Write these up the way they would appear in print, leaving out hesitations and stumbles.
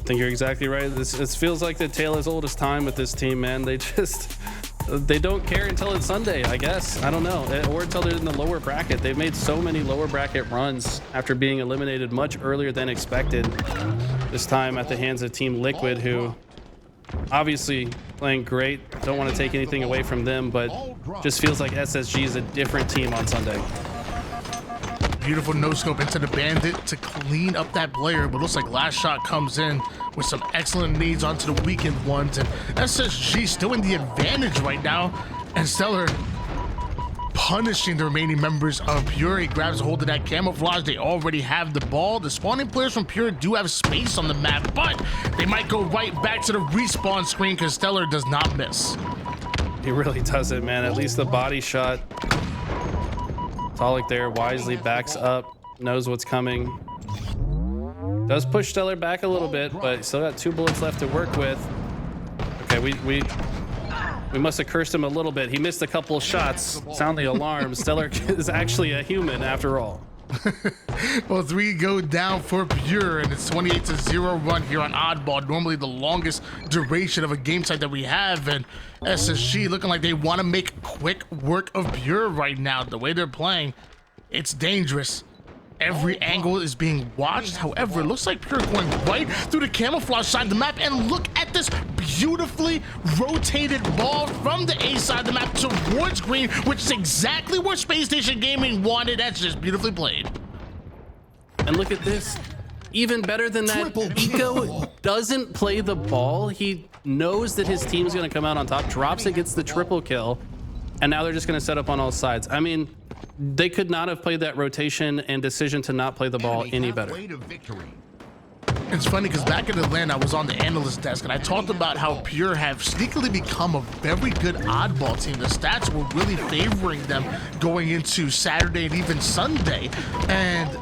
think you're exactly right. This feels like the tale as old as time with this team, man. They don't care until it's Sunday, I guess. I don't know, or until they're in the lower bracket. They've made so many lower bracket runs after being eliminated much earlier than expected. This time at the hands of Team Liquid, who obviously playing great. Don't want to take anything away from them, but just feels like SSG is a different team on Sunday. Beautiful no-scope into the Bandit to clean up that player, but looks like last shot comes in with some excellent nades onto the weakened ones, and SSG still in the advantage right now, and Stellar punishing the remaining members of Pure. He grabs a hold of that camouflage. They already have the ball. The spawning players from Pure do have space on the map, but they might go right back to the respawn screen because Stellar does not miss. He really doesn't, man. At least the body shot. Talik there wisely backs up, knows what's coming. Does push Stellar back a little bit, but still got 2 bullets left to work with. Okay, we must have cursed him a little bit. He missed a couple shots. Sound the alarm. Stellar is actually a human after all. Well, 3 go down for Pure, and it's 28-0 run here on Oddball. Normally the longest duration of a game type that we have, and SSG looking like they want to make quick work of Pure right now. The way they're playing, it's dangerous. Every angle is being watched. However, it looks like Pure going right through the camouflage side of the map, and look at this beautifully rotated ball from the A side of the map towards green, which is exactly where Space Station Gaming wanted. That's just beautifully played. And look at this. Even better than that, Eco doesn't play the ball. He knows that his team's going to come out on top, drops it, gets the triple kill, and now they're just going to set up on all sides. I mean, they could not have played that rotation and decision to not play the ball any better. It's funny because back in Atlanta, I was on the analyst desk and I talked about how Pure have sneakily become a very good oddball team. The stats were really favoring them going into Saturday and even Sunday. And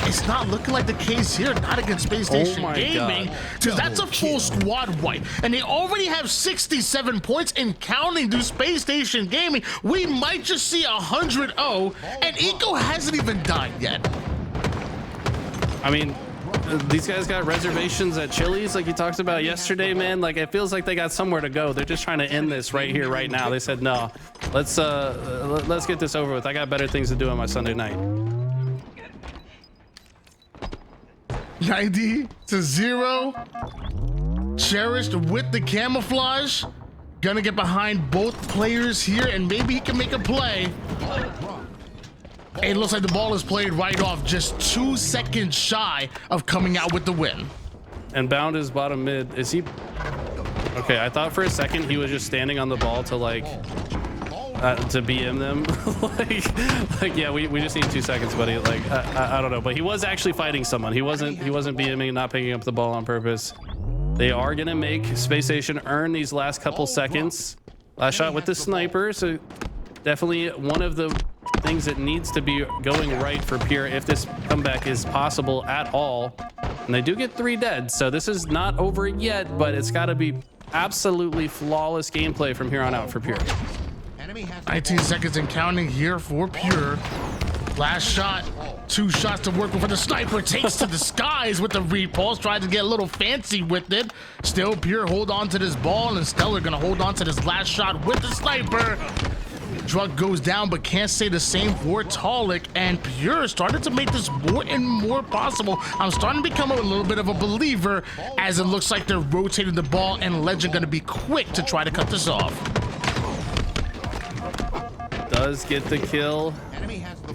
it's not looking like the case here, not against Space Station Gaming, because that's a full squad wipe. And they already have 67 points and counting through Space Station Gaming. We might just see 100-0, and Eco hasn't even died yet. I mean, these guys got reservations at Chili's like you talked about yesterday, man. Like, it feels like they got somewhere to go. They're just trying to end this right here, right now. They said, no, let's get this over with. I got better things to do on my Sunday night. 90-0. Cherished with the camouflage. Gonna get behind both players here, and maybe he can make a play. It looks like the ball is played right off, just 2 seconds shy of coming out with the win. And Bound is bottom mid. Is he? Okay, I thought for a second he was just standing on the ball to like to BM them. like yeah, we just need 2 seconds, buddy. Like I don't know, but he was actually fighting someone. He wasn't BMing, not picking up the ball on purpose. They are gonna make Space Station earn these last couple seconds. Last shot with the sniper, so definitely one of the things that needs to be going right for Pure if this comeback is possible at all. And they do get 3 dead, so this is not over yet, but it's got to be absolutely flawless gameplay from here on out for Pure. 19 seconds and counting here for Pure. Last shot, 2 shots to work with for the sniper. Takes to the skies with the repulse. Tried to get a little fancy with it. Still Pure hold on to this ball, and Stellar gonna hold on to this last shot with the sniper. Drug goes down, but can't say the same for Talik, and Pure started to make this more and more possible. I'm starting to become a little bit of a believer, as it looks like they're rotating the ball, and Legend gonna be quick to try to cut this off. Does get the kill.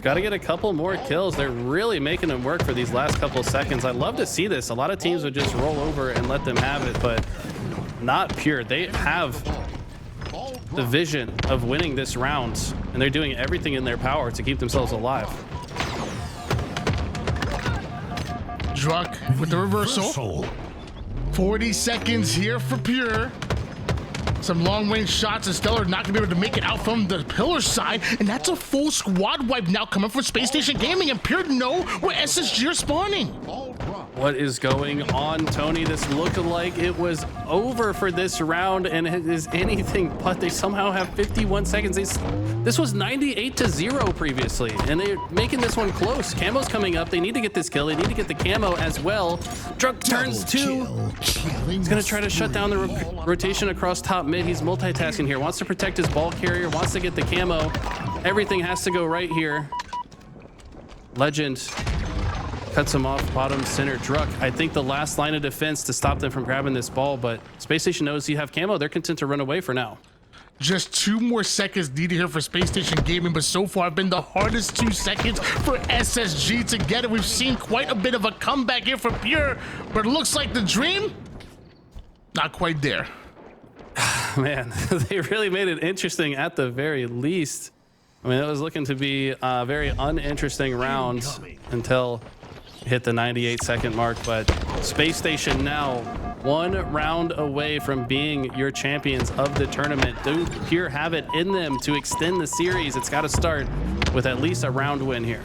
Got to get a couple more kills. They're really making them work for these last couple seconds. I'd love to see this. A lot of teams would just roll over and let them have it, but not Pure. They have the vision of winning this round, and they're doing everything in their power to keep themselves alive. Druck with the reversal. 40 seconds here for Pure. Some long-range shots, and Stellar not gonna be able to make it out from the pillar side, and that's a full squad wipe now coming from Space Station Gaming, and Pure know where SSG are spawning. What is going on, Tony? This looked like it was over for this round, and it is anything but. They somehow have 51 seconds. This was 98-0 previously, and they're making this one close. Camo's coming up. They need to get this kill. They need to get the camo as well. Drunk turns two. He's going to try to shut down the rotation across top mid. He's multitasking here. Wants to protect his ball carrier. Wants to get the camo. Everything has to go right here. Legend cuts him off bottom center. Druck, I think the last line of defense to stop them from grabbing this ball, but Space Station knows you have camo. They're content to run away for now. Just 2 more seconds needed here for Space Station Gaming, but so far been the hardest 2 seconds for SSG to get it. We've seen quite a bit of a comeback here for Pure, but it looks like the dream, not quite there. Man, they really made it interesting at the very least. I mean, it was looking to be a very uninteresting round until hit the 98-second mark, but Space Station now 1 round away from being your champions of the tournament. Do Pure have it in them to extend the series? It's got to start with at least a round win here.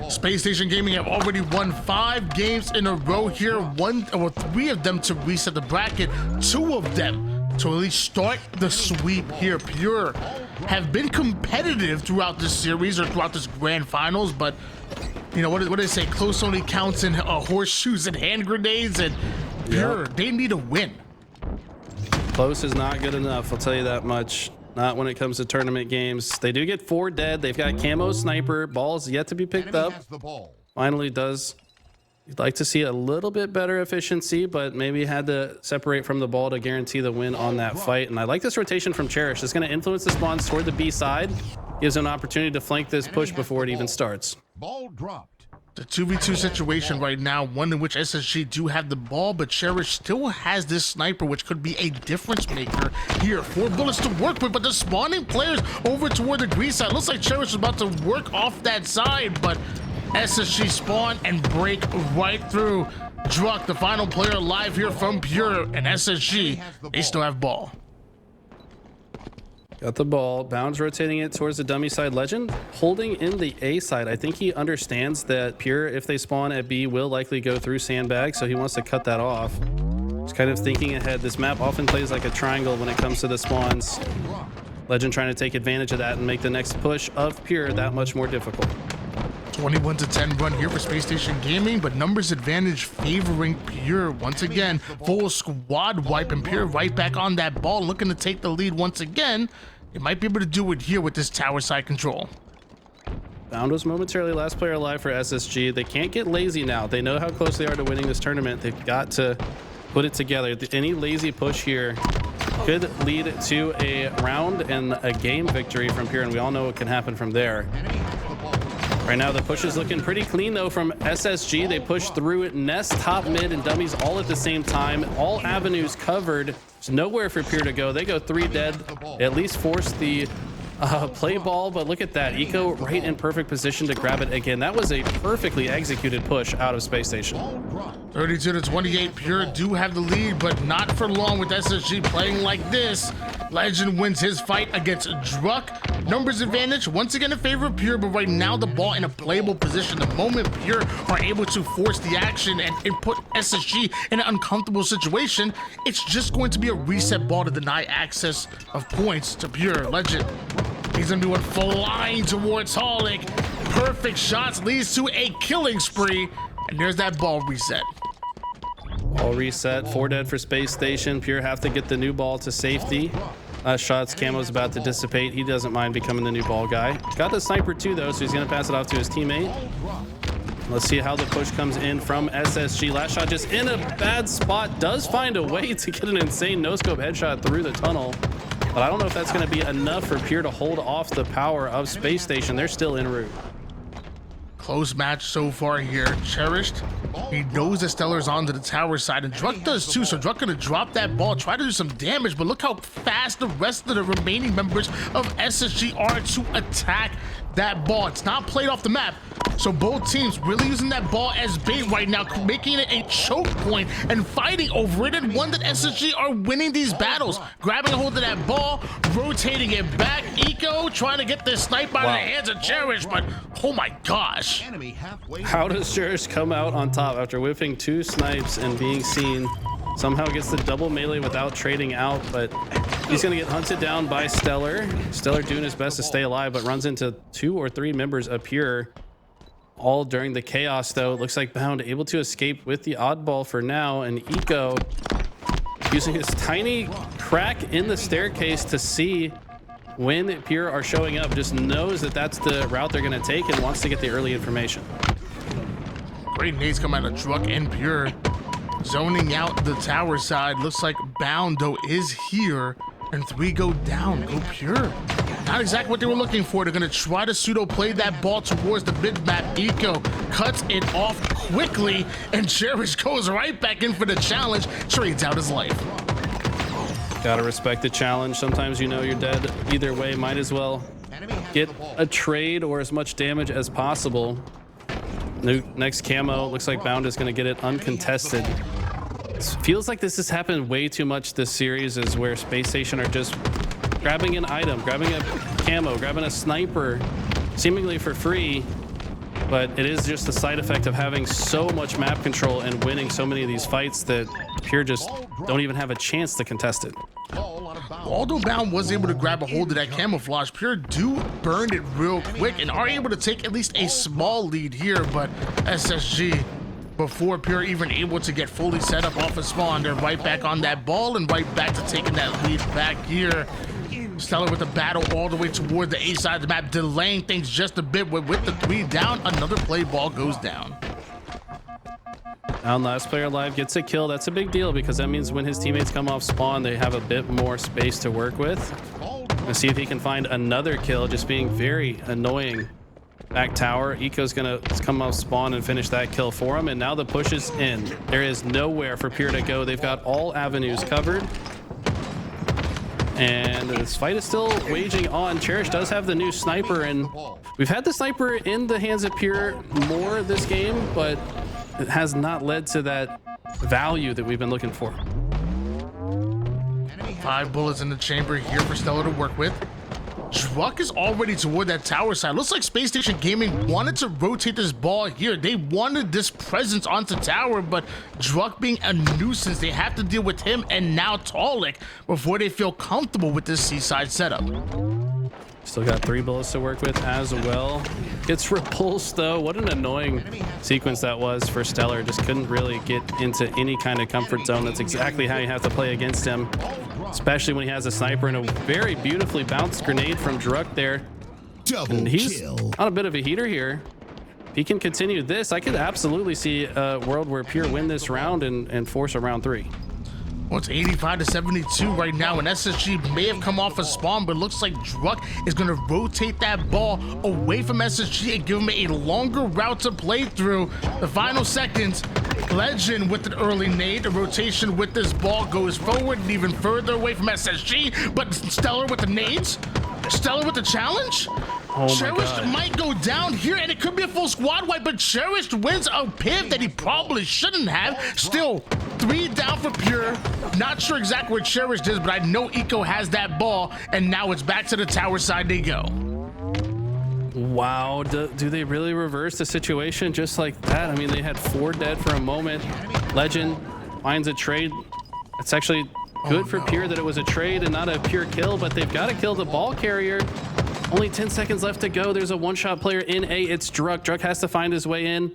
Space Station Gaming have already won 5 games in a row here. 3 of them to reset the bracket, 2 of them to at least start the sweep here. Pure have been competitive throughout this series or throughout this grand finals, but you know, what do they say? Close only counts in horseshoes and hand grenades, and Pure, they need a win. Close is not good enough, I'll tell you that much. Not when it comes to tournament games. They do get 4 dead. They've got camo sniper. Ball's yet to be picked up. Finally does. You'd like to see a little bit better efficiency, but maybe had to separate from the ball to guarantee the win on that fight. And I like this rotation from Cherish. It's going to influence the spawns toward the B side. Gives an opportunity to flank this push before it even starts. Ball dropped. The 2v2 situation right now, one in which SSG do have the ball, but Cherish still has this sniper, which could be a difference maker here. 4 bullets to work with, but the spawning players over toward the green side. Looks like Cherish is about to work off that side, but SSG spawn and break right through. Druck, the final player alive here from Pure, and SSG, they still have ball. Got the ball. Bounds rotating it towards the dummy side. Legend holding in the A side. I think he understands that Pure, if they spawn at B, will likely go through sandbag, so he wants to cut that off. He's kind of thinking ahead. This map often plays like a triangle when it comes to the spawns. Legend trying to take advantage of that and make the next push of Pure that much more difficult. 21-10 run here for Space Station Gaming, but numbers advantage favoring Pure. Once again, full squad wipe, and Pure right back on that ball, looking to take the lead once again. They might be able to do it here with this tower side control. Bound was momentarily last player alive for SSG. They can't get lazy now. They know how close they are to winning this tournament. They've got to put it together. Any lazy push here could lead to a round and a game victory from Pure, and we all know what can happen from there. Right now, the push is looking pretty clean, though, from SSG. They push through it, nest, top, mid, and dummies all at the same time. All avenues covered. There's nowhere for Pure to go. They go 3 dead. They at least force the play ball, but look at that. Eco right in perfect position to grab it again. That was a perfectly executed push out of Space Station. 32-28, Pure do have the lead, but not for long with SSG playing like this. Legend wins his fight against Druck. Numbers advantage once again in favor of Pure, but right now the ball in a playable position. The moment Pure are able to force the action and put SSG in an uncomfortable situation, it's just going to be a reset ball to deny access of points to Pure. Legend, he's gonna be one flying towards Holic. Perfect shots leads to a killing spree, and there's that ball reset. All reset. 4 dead for Space Station. Pure have to get the new ball to safety. Last shots, Camo's about to dissipate. He doesn't mind becoming the new ball guy. Got the sniper too, though, so he's going to pass it off to his teammate. Let's see how the push comes in from SSG. Last shot just in a bad spot. Does find a way to get an insane no-scope headshot through the tunnel. But I don't know if that's going to be enough for Pure to hold off the power of Space Station. They're still en route. Close match so far here. Cherished, he knows that Stellar's onto the tower side, and Druck does too, so Druck gonna drop that ball, try to do some damage, but look how fast the rest of the remaining members of SSG are to attack that ball. It's not played off the map, So both teams really using that ball as bait right now, making it a choke point and fighting over it, and one that SSG are winning these battles. Grabbing a hold of that ball, rotating it back. Eco trying to get this snipe out of the hands of Cherish, but oh my gosh. How does Cherish come out on top after whiffing 2 snipes and being seen? Somehow gets the double melee without trading out, but he's going to get hunted down by Stellar. Stellar doing his best to stay alive, but runs into 2 or 3 members of Pure. All during the chaos, though. It looks like Bound able to escape with the oddball for now, and Eco using his tiny crack in the staircase to see when Pure are showing up. Just knows that that's the route they're going to take and wants to get the early information. Great nades come out of Druck and Pure. Zoning out the tower side. Looks like Bound, though, is here. And 3 go down. Go Pure. Not exactly what they were looking for. They're going to try to pseudo play that ball towards the mid map. Eco cuts it off quickly. And Cherish goes right back in for the challenge. Trades out his life. Gotta respect the challenge. Sometimes you know you're dead. Either way, might as well get a trade or as much damage as possible. Next camo, looks like Bound is going to get it uncontested. It feels like this has happened way too much this series, is where Space Station are just grabbing an item, grabbing a camo, grabbing a sniper, seemingly for free. But it is just the side effect of having so much map control and winning so many of these fights that Pure just don't even have a chance to contest it. Although Bound was able to grab a hold of that camouflage, Pure do burn it real quick and are able to take at least a small lead here, but SSG, before Pure even able to get fully set up off of spawn, they're right back on that ball and right back to taking that lead back here. Stellar with the battle all the way toward the A side of the map, delaying things just a bit. With the 3 down, another play ball goes down. And last player alive gets a kill. That's a big deal because that means when his teammates come off spawn, they have a bit more space to work with. Let's see if he can find another kill, just being very annoying. Back tower, Eco's gonna come off spawn and finish that kill for him, and now the push is in. There is nowhere for Pure to go. They've got all avenues covered. And this fight is still waging on. Cherish does have the new sniper, and we've had the sniper in the hands of Pure more this game, but it has not led to that value that we've been looking for. 5 bullets in the chamber here for Stellar to work with. Druck is already toward that tower side. Looks like Space Station Gaming wanted to rotate this ball here. They wanted this presence onto tower, but Druck being a nuisance, they have to deal with him and now Talik before they feel comfortable with this seaside setup. Still got 3 bullets to work with as well. Gets repulsed though. What an annoying sequence that was for Stellar. Just couldn't really get into any kind of comfort zone. That's exactly how you have to play against him, especially when he has a sniper and a very beautifully bounced grenade from Druck there. And he's on a bit of a heater here. If he can continue this, I could absolutely see a world where Pure win this round and force a round 3. Well, it's 85 to 72 right now, and SSG may have come off a spawn, but it looks like Druck is going to rotate that ball away from SSG and give him a longer route to play through. The final seconds, Legend with an early nade. The rotation with this ball goes forward and even further away from SSG, but Stellar with the nades. Stellar with the challenge. Oh Cherish might go down here, and it could be a full squad wipe, but Cherish wins a piv that he probably shouldn't have. Still, 3 down for Pure. Not sure exactly where Cherish is, but I know Eco has that ball, and now it's back to the tower side they go. Wow, do they really reverse the situation just like that? I mean, they had 4 dead for a moment. Legend finds a trade. It's actually good for Pure that it was a trade and not a pure kill, but they've got to kill the ball carrier. Only 10 seconds left to go. There's a one-shot player in A. It's Druck. Druck has to find his way in.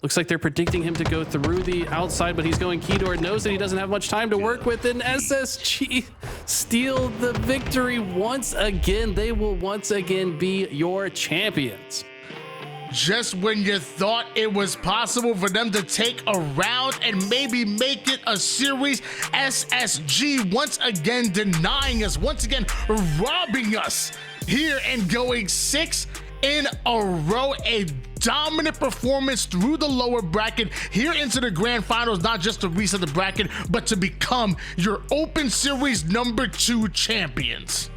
Looks like they're predicting him to go through the outside, but he's going key door. Knows that he doesn't have much time to work with, and SSG steal the victory once again. They will once again be your champions. Just when you thought it was possible for them to take a round and maybe make it a series, SSG once again denying us, once again robbing us here and going 6 in a row. A dominant performance through the lower bracket here into the grand finals, not just to reset the bracket, but to become your open series #2 champions.